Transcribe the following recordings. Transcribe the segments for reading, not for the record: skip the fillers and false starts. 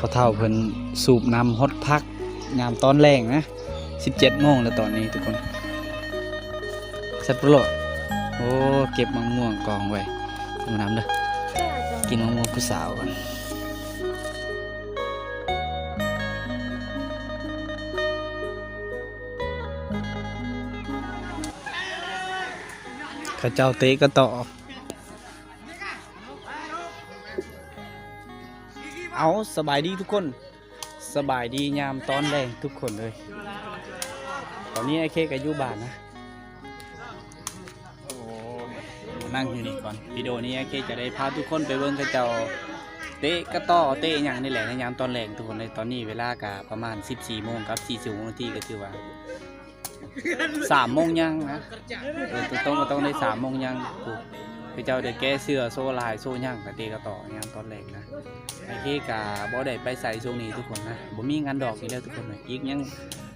พอเท่าเพิ่นสูบน้ำฮดพักยามตอนแรงนะ17 โมงแล้วตอนนี้ทุกคนเสร็จปโลดโอ้เก็บมะม่วงกองไว้ดูน้ำเด้อกินมะม่วงผู้สาวก่อนข้าเจ้าเตะก็ต่อเอาสบายดีทุกคนสบายดียามตอนแรงทุกคนเลยตอนนี้ไอ้เคกอายุบานนะโอ้มานั่งอยู่นี่ก่อนวิดีโอนี้ไอ้เคจะได้พาทุกคนไปเบิ่งข้าเจ้าเตะก็ต่อเตะอย่างนี่แหละในยามตอนแรงทุกคนเลยตอนนี้เวลากะประมาณ14 โมงกับ40 นาทีก็ถือว่า3 โมงยังนะต้องได้3 โมงยังพี่เจ้าได้แก้เสื้อโซ่ลายโซ่ย่างกะเตะกะต่อยามตอนแรกนะไอ้ที่กะบ่ได้ไปใส่ช่วงนี้ทุกคนนะบ่มีงานดอกอีกแล้วทุกคนเลยอีกยัง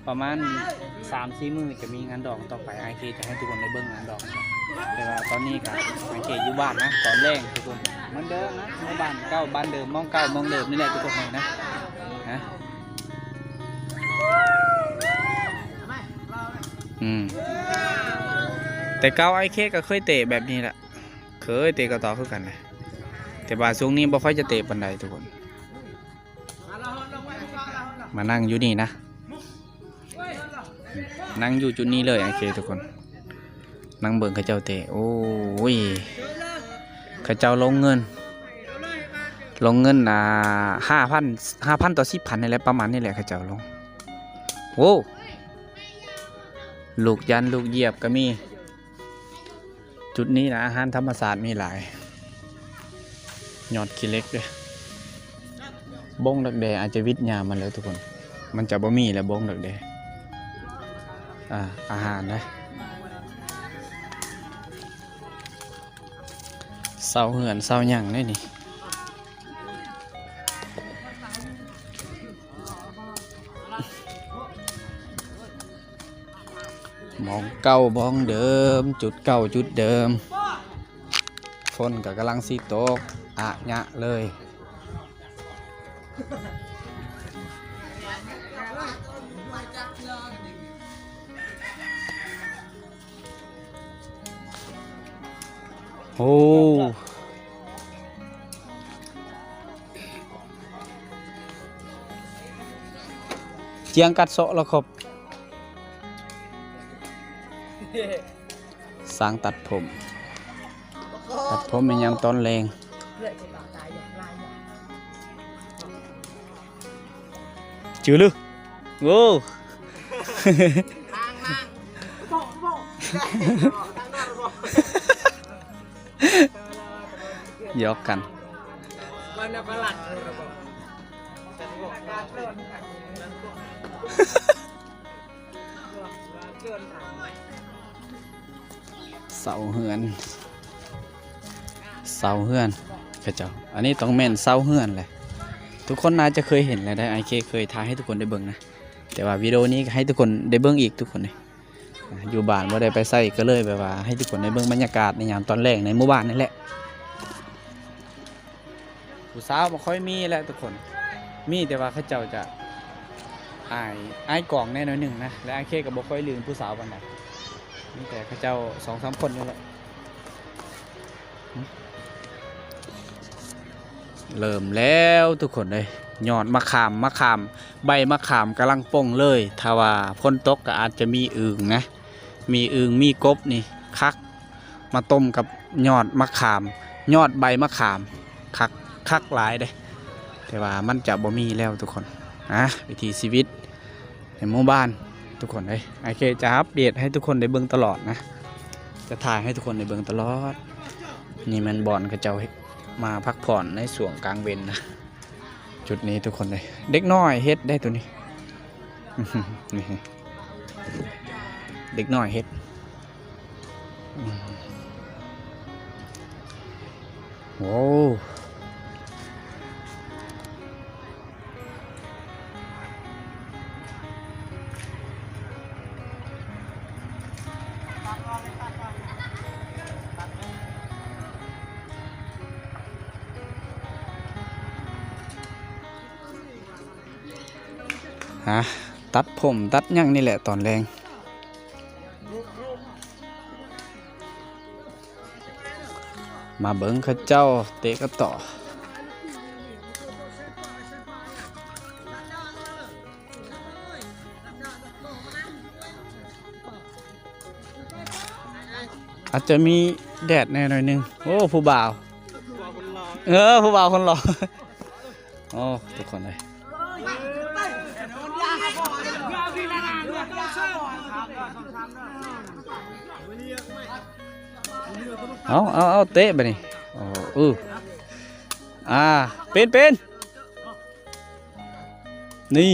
ประมาณ 3-4 มื้อจะมีงานดอกต่อไปไอ้ที่จะให้ทุกคนได้เบิ่งงานดอกแต่ว่าตอนนี้กะไอ้ที่อยู่บ้านนะตอนแรกทุกคนเหมือนเดิมนะในบ้านเก่าบ้านเดิมมองเก่ามองเดิมนี่แหละทุกคนเลยนะแต่เก่าไอ้เคก็เคยเตะแบบนี้แหละเคยเตะกระต่อคือกันนะแต่ว่าช่วงนี้บ่ค่อยจะเตะปานใดทุกคนมานั่งอยู่นี่นะนั่งอยู่จุดนี้เลยไอ้เคทุกคนนั่งเบิ่งเขาเจ้าเตะโอ้ยเขาเจ้าลงเงิน5,000 ต่อ 10,000นี่แหละประมาณนี่แหละเขาเจ้าลงโอ้ลูกยันลูกเหยียบก็มีจุดนี้นะอาหารธรรมศาสตร์มีหลายยอดขี้เล็กด้วยบงดักแดอาจจะวิทยามันแล้วทุกคนมันจะบ่มีแล้วบงดักแดอาหารนะเสาเหือนเสาหยั่งได้นี่มองเก่าบ้องเดิมจุดเก่าจุดเดิมฝนกับกำลังสีตกอะยะเลยโอ้เจียงกัดโซะแล้วครับสร้างตัดผมเป็นยามตอนแรงจือลึโว้ยอกกันเสาเฮือนกระเจ้าอันนี้ต้องแม่นเสาเฮือนเลยทุกคนน่าจะเคยเห็นแล้วได้ไอเคเคยถ่ายให้ทุกคนได้เบิ่งนะแต่ว่าวิดีโอนี้ให้ทุกคนได้เบิ่งอีกทุกคนเลยอยู่บ้านว่าได้ไปใส่ก็เลยแบบว่าให้ทุกคนได้เบิ่งบรรยากาศในยามตอนแรกในหมู่บ้านนี่แหละผู้สาวไม่ค่อยมีแล้วทุกคนมีแต่ว่าเขาเจ้าจะอายกล่องแน่นอนหนึ่งนะและไอเคกับบ่ค่อยลืมผู้สาวปานใดมีแต่เขาเจ้า 2-3 คนนี่แหละเริ่มแล้วทุกคนเลยยอดมะขามใบมะขามกำลังป่งเลยถ้าว่าฝนตกก็อาจจะมีอึ่งนะมีอึ่งมีกบนี่คักมาต้มกับยอดมะขามยอดใบมะขามคักหลายเลยแต่ว่ามันจะบ่มีแล้วทุกคนวิถีชีวิตในหมู่บ้านทุกคนเลยโอเคจะอัปเดตให้ทุกคนได้เบิ่งตลอดนะจะถ่ายให้ทุกคนได้เบิ่งตลอดนี่มันบ่อนกระเจ้ามาพักผ่อนในช่วงกลางเวนนะจุดนี้ทุกคนเลยเด็กน้อยเฮ็ดได้ตัวนี้นี่เด็กน้อยเฮ็ดโอ้ ฮะตัดผมตัดหยังนี่แหละตอนแรงมาเบิ่งเขาเจ้าเตะกันต่ออาจจะมีแดดแน่หน่อยนึงโอ้ผู้บ่าวผู้บ่าวคนหล่อโอ้ทุกคนเลยเอาเตะไปนี่โอ้เป็นนี่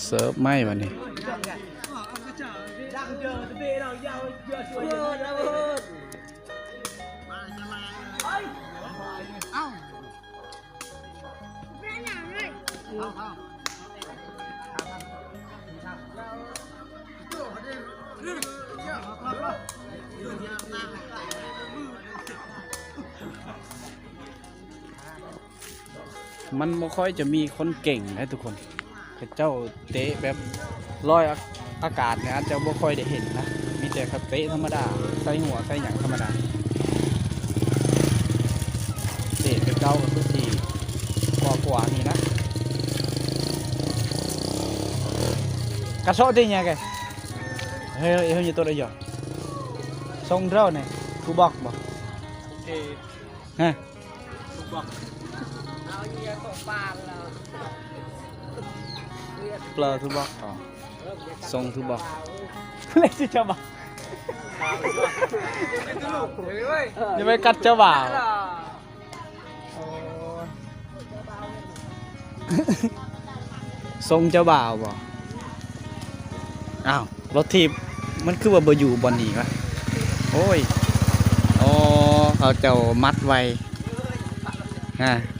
เสิร์ฟไม่วันนี้มันไม่ค่อยจะมีคนเก่งนะทุกคนเจ้าเตะแบบลอยอากาศเนี่ยอาจจะไม่ค่อยได้เห็นนะมีแต่เขาเตะธรรมดาใส่หัวใส่หยังธรรมดาเตะแบบเก่ากับทุกทีกว่านี่นะกระโชกที่ไงแกเฮ้ยอยู่ตัวได้หยอดทรงเท่าnày thu bọcบ่ฮะthu bọc plơ thu bọc sông thu bọc lấy gì cho bảo nhưng mà cắt cho bảo sông cho bảoบ่อ้าวรถทีบมันคือว่าบ่อยู่บนนี้วะโอ้ยเขาเจ้ามัดไว้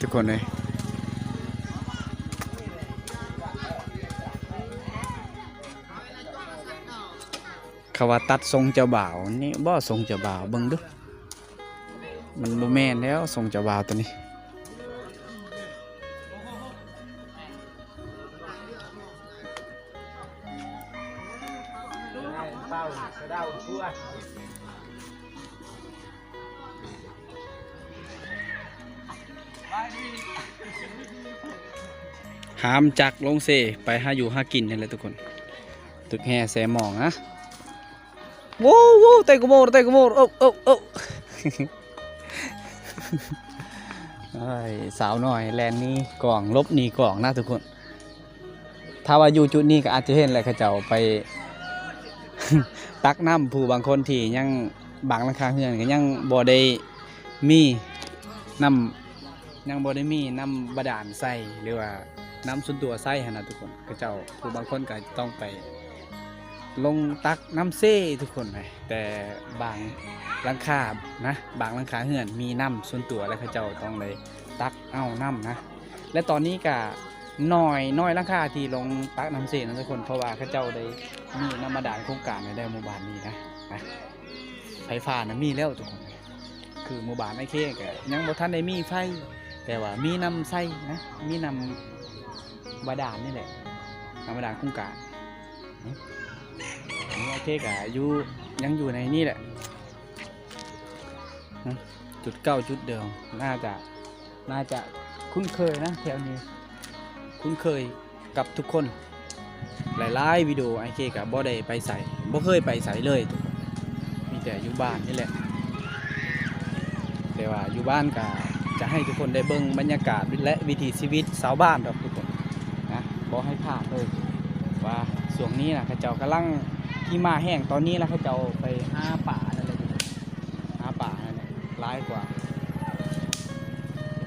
ทุกคนเลยเขาว่าตัดทรงเจ้าบ่าวนี่บ่ทรงเจ้าบ่าวเบิ่งดูมันบ่แม่นแล้วทรงเจ้าบ่าวตัวนี้หามจักลงเซไปหาอยู่หากินนี่แหละทุกคนตึกแห่แสหมองนะโว้เตะกโมโอ้สาวหน่อยแลนนี่กล่องลบนี่กล่องนะทุกคนถ้าว่าอยู่จุดนี้ก็อาจจะเห็นแหละเขาเจ้าไป ตักน้ำผู้บางคนที่ยังบางราคาเฮือนก็ยังบ่ได้มีน้ำยังบ่ได้มีน้ำบาดาลใส่หรือว่าน้ำส่วนตัวใส่หั่นนะทุกคนเขาเจ้าผู้บางคนก็ต้องไปลงตักน้ำเซ่ทุกคนเลยแต่บางหลังคานะบางหลังคาเฮือนมีน้ำส่วนตัวแล้วเขาเจ้าต้องเลยตักเอาน้ำนะและตอนนี้ก็น้อยหลังคาที่ลงตักน้ำเซ่นะทุกคนเพราะว่าเขาเจ้าได้มีน้ำบาดาลโครงการในหมู่บ้านนี้นะไฟฟ้านะมีแล้วทุกคนคือหมู่บ้านไอ้เค้กยังบ่ทันได้มีไฟแต่ว่ามีน้ำใส่นะมีน้ำบาดาลนี่แหละน้ำบาดาลโครงการไอ้เค้กยังอยู่ในนี่แหละจุดเก้าจุดเดิมน่าจะคุ้นเคยนะแถวนี้คุ้นเคยกับทุกคนหลายๆวิดีโอไอเคกับบ่ได้ไปใส่บ่เคยไปใส่เลยมีแต่อยู่บ้านนี่แหละแต่ว่าอยู่บ้านก็จะให้ทุกคนได้เบิ่งบรรยากาศและวิถีชีวิตชาวบ้านดอกทุกคนนะบ่ให้พลาดเลยว่าช่วงนี้นะเขาเจ้ากำลังที่มาแห้งตอนนี้แล้วเขาเจ้าไปหาป่านั่นเลยหาป่านั่นแหละร้ายกว่า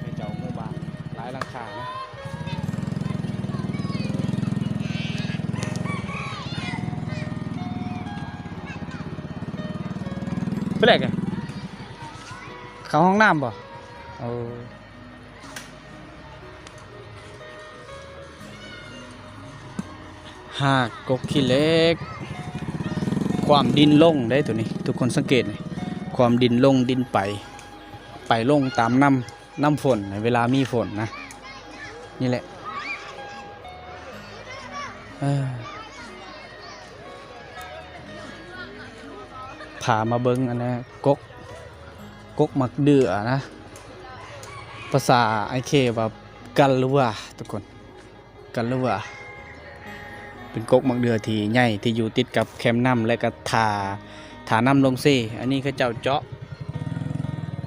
เขาเจ้าหมู่บ้านร้ายหลังคานะไปไหนกันเข้าห้องน้ำป่ะหากกขี้เล็ก ความดินลงได้ตัวนี้ทุกคนสังเกตไหมความดินลงดินไปลงตามน้ำฝนเวลามีฝนนะนี่แหละพามาเบิ้งอันนี้กกมักเดือนะภาษาไอเคว่ากันหรือว่าทุกคนกันหรือว่าเป็นกกมักเดือที่ใหญ่ที่อยู่ติดกับแคมน้ำและก็ถาน้ำลงเซ่อันนี้เขาเจ้าเจ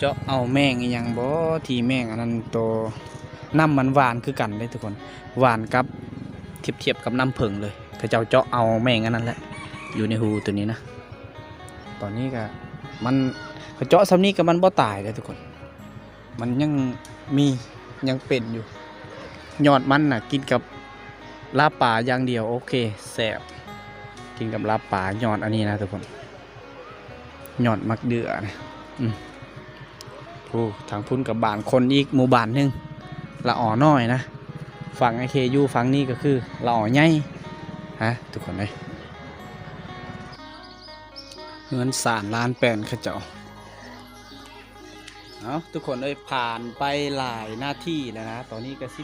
าะเอาแมงอีหยังบ่ทีแมงอันนั้นตัวน้ำมันหวานคือกันเลยทุกคนหวานกับเทียบกับน้ำผึ้งเลยเขาเจ้าเจาะเอาแมงอันนั้นแหละอยู่ในหูตัวนี้นะตอนนี้ก็มันเขาเจาะซ้ำนี้ก็มันบ่ตายเลยทุกคนมันยังเป็นอยู่ยอดมันน่ะกินกับลาบป่าอย่างเดียวโอเคแซ่บกินกับลาบป่ายอดอันนี้นะทุกคนยอดมักเดือนะทางพุ่นกับบ้านคนอีกหมู่บ้านหนึ่งละอ่อน้อยนะฝั่งไอเคยูฝั่งนี้ก็คือละอ่อใหญ่ฮะทุกคนเลยเงินสารล้านแปนเขาเจ้าเอาทุกคนเลยผ่านไปหลายหน้าที่แล้วนะตอนนี้ก็16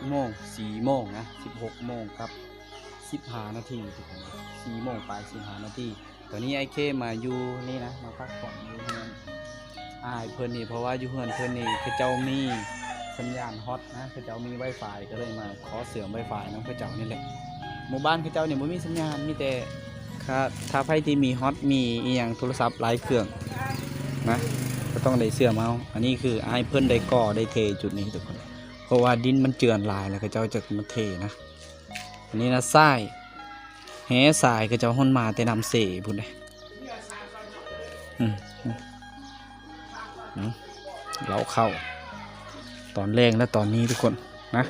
โมง4 โมงนะ16 โมงครับ15 นาทีทุกคน4 โมงไป15 นาทีตอนนี้ไอเคมาอยู่นี่นะมาพักผ่อนอยู่เฮือนเพื่อนนี่เพราะว่าอยู่เฮือนเพื่อนนี่เขาเจ้ามีสัญญาณฮอตนะเขาเจ้ามี Wi-Fi ก็เลยมาขอเสริม Wi-Fi น้องเขาเจ้านี่แหละหมู่บ้านเขาเจ้าเนี่ยไม่มีสัญญาณมีแต่ถ้าไพ่ที่มีฮอตมีอีหยังโทรศัพท์หลายเครื่องนะก็ต้องได้เสื่อมเอาอันนี้คือไอเพื่อนได้ก่อได้เทจุดนี้ทุกคนเพราะว่าดินมันเจือนลายแล้วเขาเจ้าจะมาเทนะอันนี้นะทรายแห่ทรายเขาเจ้าห้นมาแต่นำเสพุ่นเลยเราเข้าตอนแรกและตอนนี้ทุกคนนะ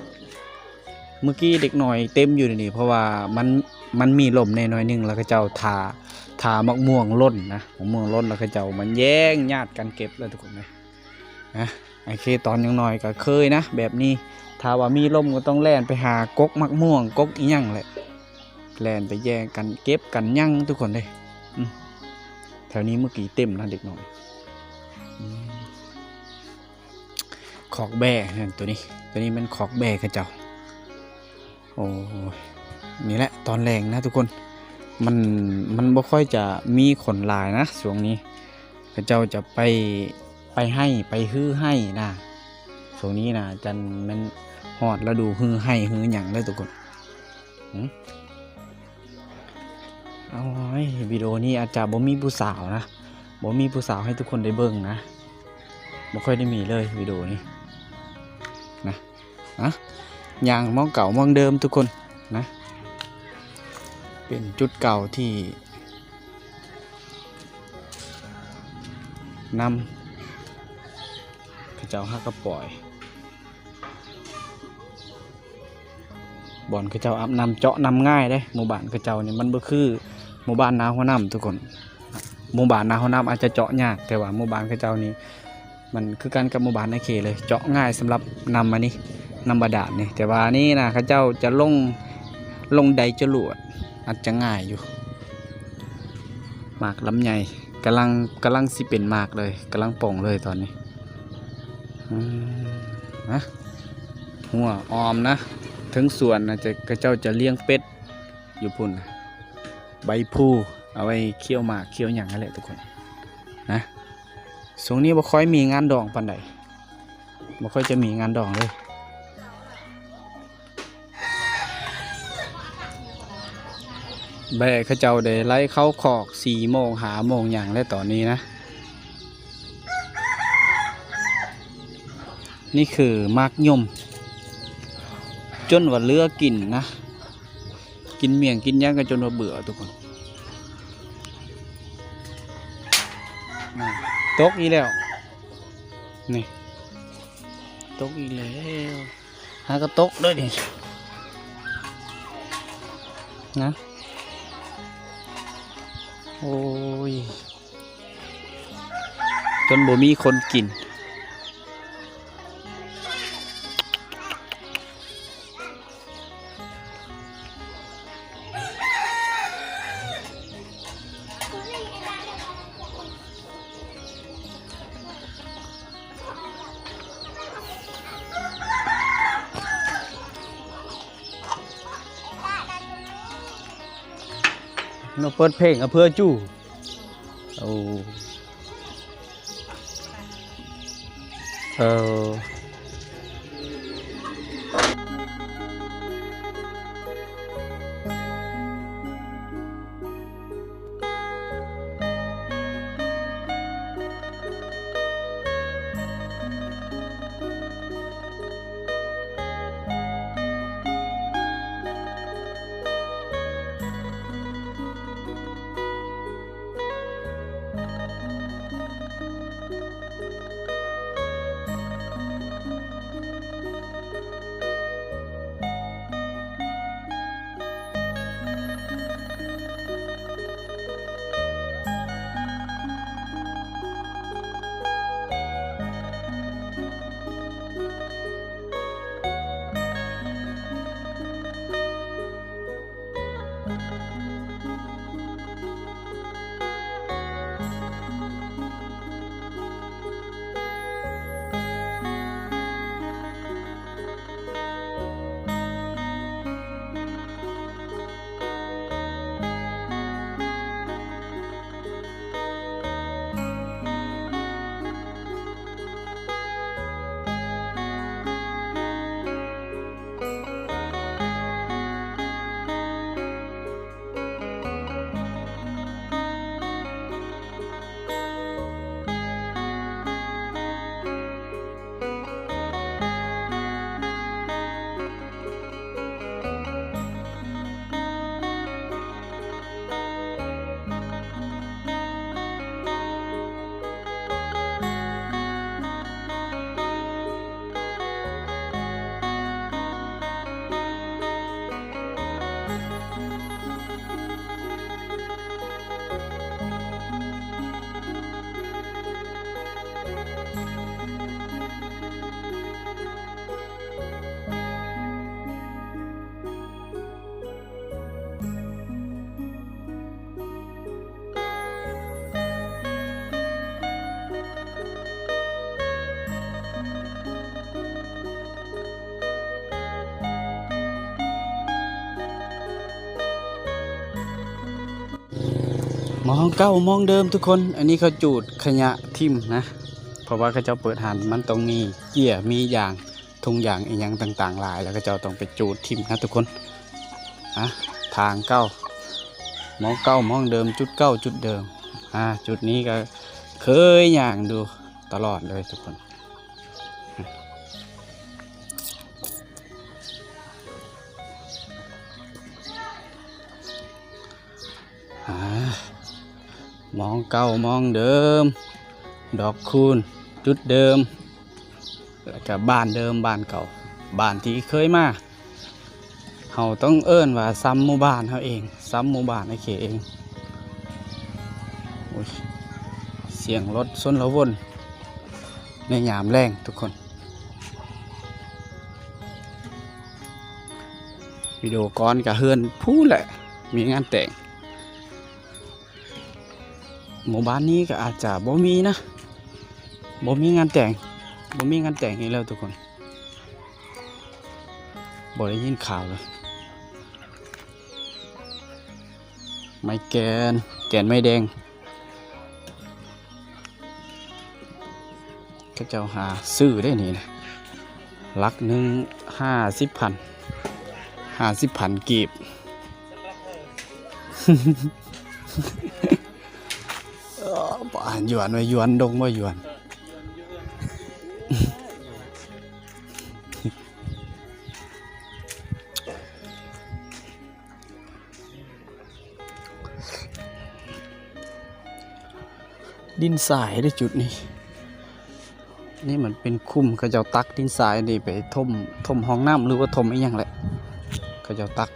เมื่อกี้เด็กหน่อยเต็มอยู่นี่เพราะว่ามันมีลมในน้อยนึงแล้วก็เจ้าทามะม่วงล้นนะมะม่วงล้นแล้วก็เจ้ามันแย่งญาติกันเก็บเลยทุกคนนะไอเคตอนยังน้อยก็เคยนะแบบนี้ถ้าว่ามีลมก็ต้องแล่นไปหากกมะม่วงกกอีหยังแหละแล่นไปแย่งกันเก็บกันยั่งทุกคนเลยแถวนี้เมื่อกี้เต็มนะเด็กหน่อยขอกแบ่ตัวนี้มันขอกแบ่กระเจ้าโอ้นี่แหละตอนแรงนะทุกคนมันบ่ค่อยจะมีขนลายนะช่วงนี้กระเจ้าจะไปให้ไปฮื้อให้นะช่วงนี้นะจันมันฮอดแล้วดูฮื้อให้ฮื้อหยังได้ทุกคนเอาไว้วิดีโอนี้อาจจะบ่มีผู้สาวนะบ่มีผู้สาวให้ทุกคนได้เบิ่งนะบ่ค่อยได้มีเลยวิดีโอนี้นะอย่างมองเก่ามองเดิมทุกคนนะเป็นจุดเก่าที่นำข้าเจ้าฮักกระปล่อยบ่อนข้าเจ้าอาบน้ำเจาะน้ำง่ายได้หมู่บ้านข้าเจ้าเนี่ยมันบ่คือหมู่บ้านนาหัวน้ำทุกคนหมู่บ้านนาหัวน้ำอาจจะเจาะยากแต่ว่าหมู่บ้านข้าเจ้านี่มันคือกันกับหมู่บ้านในเขตเลยเจาะง่ายสำหรับนำมานี่นำบาดาลนี่แต่ว่านี่นะข้าเจ้าจะลงใดจรวดอาจจะง่ายอยู่หมากลำไยกำลังสิเป็นหมากเลยกำลังป่งเลยตอนนี้นะหัวออมนะถึงส่วนนะข้าเจ้าจะเลี้ยงเป็ดอยู่พุ่นนะใบพูเอาไว้เคี่ยวหมากเคี่ยวหยังนั่นแหละทุกคนนะช่วงนี้บ่ค่อยมีงานดองปานใดบ่ค่อยจะมีงานดองเลยแบกข้าเจ้าได้ไล่เข้าขอก4 โมง5 โมงอย่างแล้วตอนนี้นะนี่คือมากยมจนว่าเลือกินนะกินเมี่ยงกินย่างกันจนว่าเบื่อทุกคนตกอีแล้วนี่ตกอีแล้วหากระตกด้วยดินะโอ้ยจนบ่มีคนกิน เราเปิดเพลงกับเพื่อจู้โอ้เออมองเก้ามองเดิมทุกคนอันนี้เขาจูดขยะทิ่มนะเพราะว่าเขาเจ้าเปิดหันมันต้องมีเกี่ยมีอย่างทุงอย่างอีกอย่างต่างๆหลายแล้วก็เจ้าต้องไปจูดทิ่มนะทุกคนทางเก้ามองเก้ามองเดิมจุดเก้าจุดเดิมจุดนี้ก็เคยอย่างดูตลอดเลยทุกคนมองเก้ามองเดิมดอกคูณจุดเดิมแล้วก็บ้านเดิมบ้านเก่าบ้านที่เคยมาเราต้องเอิ้นว่าซ้ำหมู่บ้านเขาเองซ้ำหมู่บ้านไอ้เขเองเสียงรถชนละวนในยามแรงทุกคนวิดีโอก่อนกับเฮือนพูดแหละมีงานแต่งหมู่บ้านนี้ก็อาจจะบ่มีนะบ่มีงานแต่งอีกแล้วทุกคนบ่ได้ยินข่าวเลยไม้แกนไม้แดงก็เจ้าหาซื้อได้นี่นะลักหนึ่ง50,000กีบ หยวนไว้หยวนดงไว้หยวนดินทรายได้จุดนี้นี่มันเป็นคุ้มเขาเจ้าตักดินทรายนี่ไปถมห้องน้ำหรือว่าถมอีกอย่างแหละเขาเจ้าตัก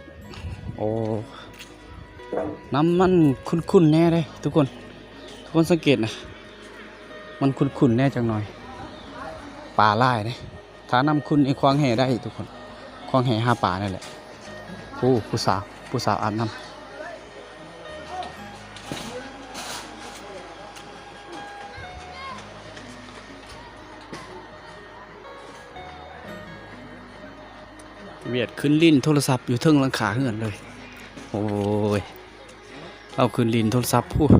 โอ้น้ำมันคุ้นๆแน่เลยทุกคนสังเกตนะมันคุ้นๆแน่จังหน่อยปลาไล่เนี่ยถ้าน้ำคุ้นไอ้ควางแห่ได้ทุกคนควางแห่หาปลานั่นแหละผู้สาวอาบน้ำเวียดขึ้นลิ้นโทรศัพท์อยู่เทิงหลังคาเหือนเลยโอ้ย เอาคืนลินโทรศัพท์พูด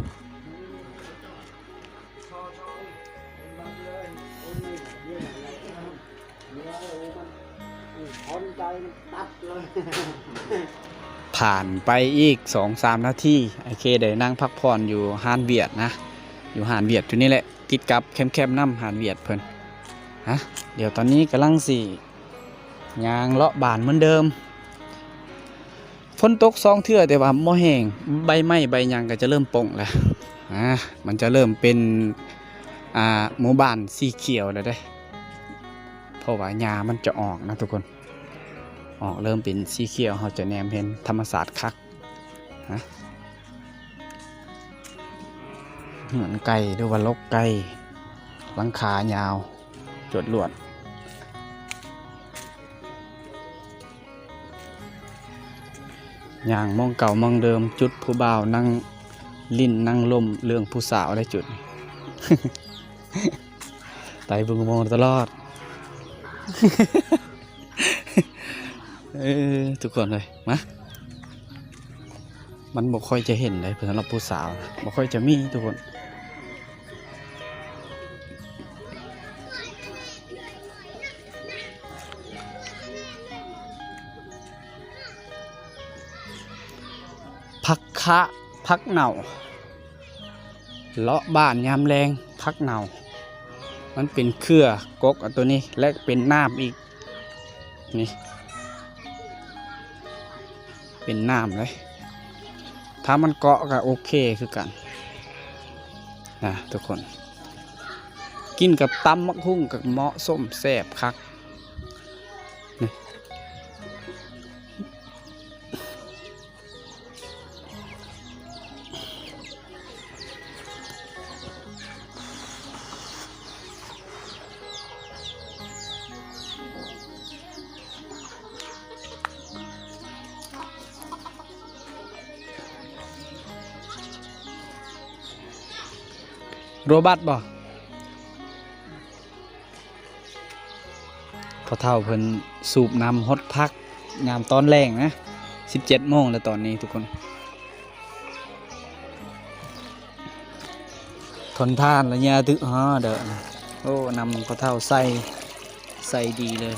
ผ่านไปอีก 2-3 นาทีไอเคได้นั่งพักผ่อนอยู่ฮานเวียดนะอยู่หานเวียดอยู่นี่แหละติดกับแคมป์น้ำหานเวียดเพิ่นฮะเดี๋ยวตอนนี้กำลังสิยางเลาะบานเหมือนเดิมฝนตก2 เทื่อแต่ว่าบ่แห้งใบไม้ใบหยังก็จะเริ่มป่งแล้วมันจะเริ่มเป็นหมู่บ้านสีเขียวแล้วได้เพราะว่าหญ้ามันจะออกนะทุกคนออกเริ่มเป็นสีเขียวเราจะแนมเห็นธรรมศาสตร์คักเหมือนไก่หรือว่าลกไก่หลังคายาวจดลวดอย่างมองเก่ามองเดิมจุดผู้บ่าวนั่งลิ้นนั่งลมเรื่องผู้สาวได้จุด ไต่บึงมองตลอด ทุกคนเลยมามันบ่ค่อยจะเห็นเลยสำหรับผู้สาวบ่ค่อยจะมีทุกคนพักคะพักเหนาเลาะบ้านยามแรงพักเหนามันเป็นเครือกกตัวนี้และเป็นน้ำอีกนี่เป็นน้ำเลยถ้ามันเกาะก็โอเคคือกันนะทุกคนกินกับตำมักหุ่งกับเหมาะส้มแซ่บคักนี่โรบัตบ่พอเท่าเพิ่นสูบน้ำฮดพักยามตอนแรงนะ17 โมงแล้วตอนนี้ทุกคนทนทานแล้วเนี่ยตึเด้อโอ้นำพอเท่าใส่ดีเลย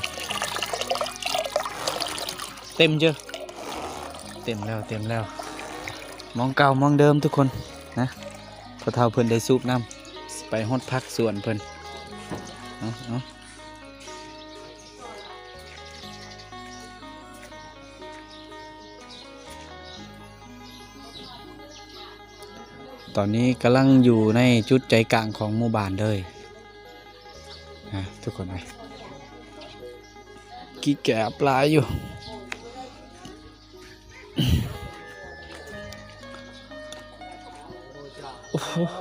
เต็มเจ้อเต็มแล้วมองเก่ามองเดิมทุกคนนะพอเท่าเพิ่นได้สูบน้ำไปฮดพักส่วนเพิ่นเอาตอนนี้กำลังอยู่ในจุดใจกลางของหมู่บ้านเลยทุกคนเลยกี่แก่ปลาอยู่โอ้โห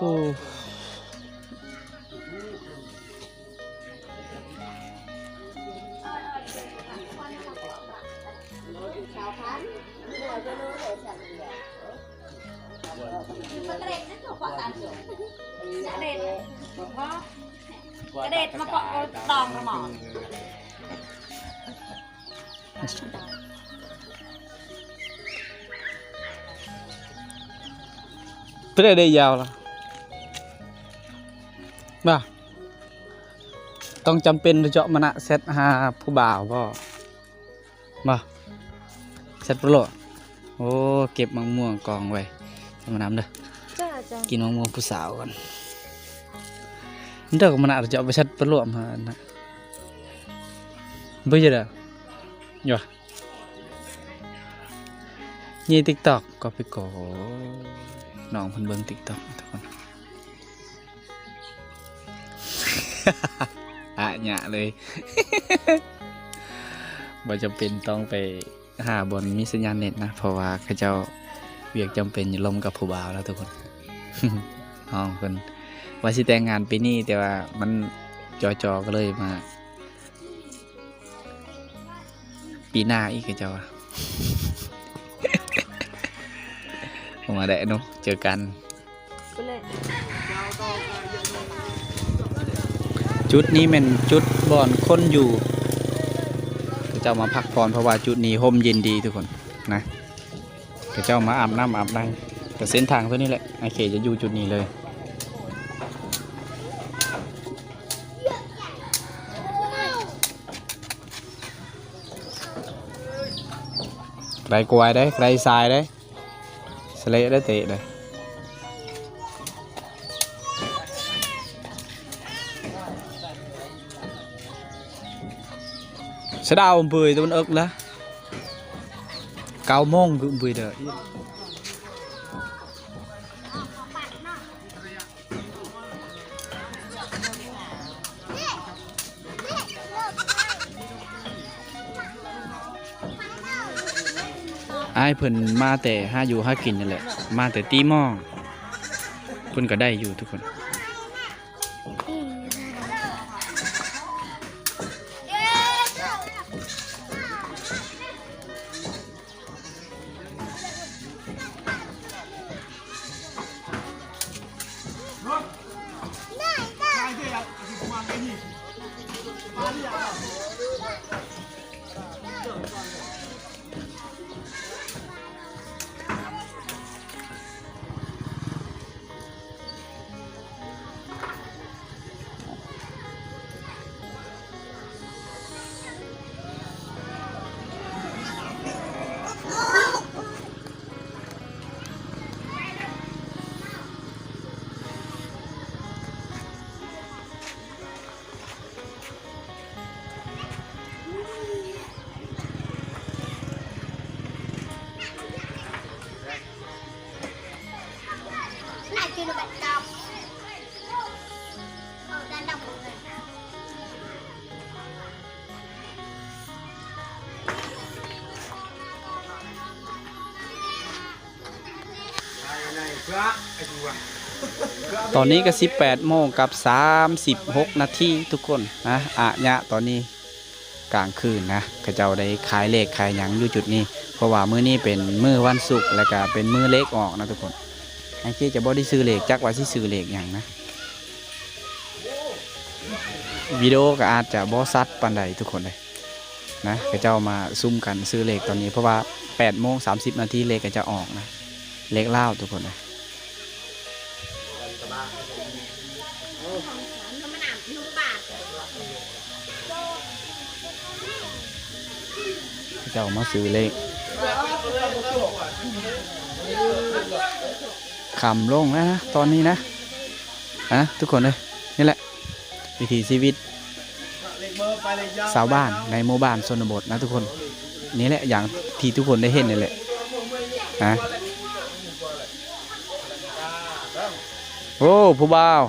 กระเด็ดมาเกาะตองกระหม่อม เพื่อได้ยาวละบ่าต้องจำเป็นเจาะมณะเซตหาผู้บ่าวก็บ่าเซตโปรโลโอ้เก็บมะม่วงกองไว้ทำน้ำเด้อกินมะม่วงผู้สาวก่อนเดี๋ยวมันอาจจะเอาไปชัดประหลวมฮะนะเบื่อเด้ออยู่ยี่ติ๊กตอกก็ไปโกน้องเพิ่นเบิ่งติ๊กตอกทุกคนหยะเลย บ่จำเป็นต้องไปหาบนมีสัญญาณเน็ตนะเพราะว่าเขาเจ้าเวียกจำเป็นอยู่ลมกับผู้บ่าวแล้วทุกคน น้องเพิ่นว่าสิแต่งงานปีนี้แต่ว่ามันจอก็เลยมาปีหน้าอีกเจ้า ผมมาได้นุเจอกันจุดนี้เป็นจุดบ่อนคนอยู่เจ้ามาพักผ่อนเพราะว่าจุดนี้ห่มเย็นดีทุกคนนะเจ้ามาอาบน้ำอาบใน แต่เส้นทางตัวนี้แหละไอเคจะอยู่จุดนี้เลยใครกวายได้ใครทรายได้สเลได้เตะได้sẽ đau bười tôi ức lá cao mông cũng bười đợi ai phần maแต่ห้าอยู่ห้ากินนี่แหละมาแต่ตีหม้อเพิ่นก็ได้อยู่ทุกคนตอนนี้ก็18 โมงกับ36 นาทีทุกคนนะอะยะตอนนี้กลางคืนนะเขาเจ้าได้ขายเลขขายหยังอยู่จุดนี้เพราะว่ามื้อนี้เป็นมื้อวันศุกร์แล้วก็เป็นมื้อเลขออกนะทุกคนไอ้ที่จะบ่ได้ซื้อเลขจักว่าสิซื้อเลขหยังนะวิดีโอก็อาจจะบ่ซัดปานใดทุกคนเลยนะเขาเจ้ามาซุ่มกันซื้อเลขตอนนี้เพราะว่า8 โมง 30 นาทีเลขก็จะออกนะเลขเล่าทุกคนเลยเจ้ามาซื้อเลขขำลงนะตอนนี้นะทุกคนเลยนี่แหละวิถีชีวิตชาวบ้านในหมู่บ้านชนบทนะทุกคนนี่แหละอย่างที่ทุกคนได้เห็นนี่แหละนะโอ้ผู้บ่าว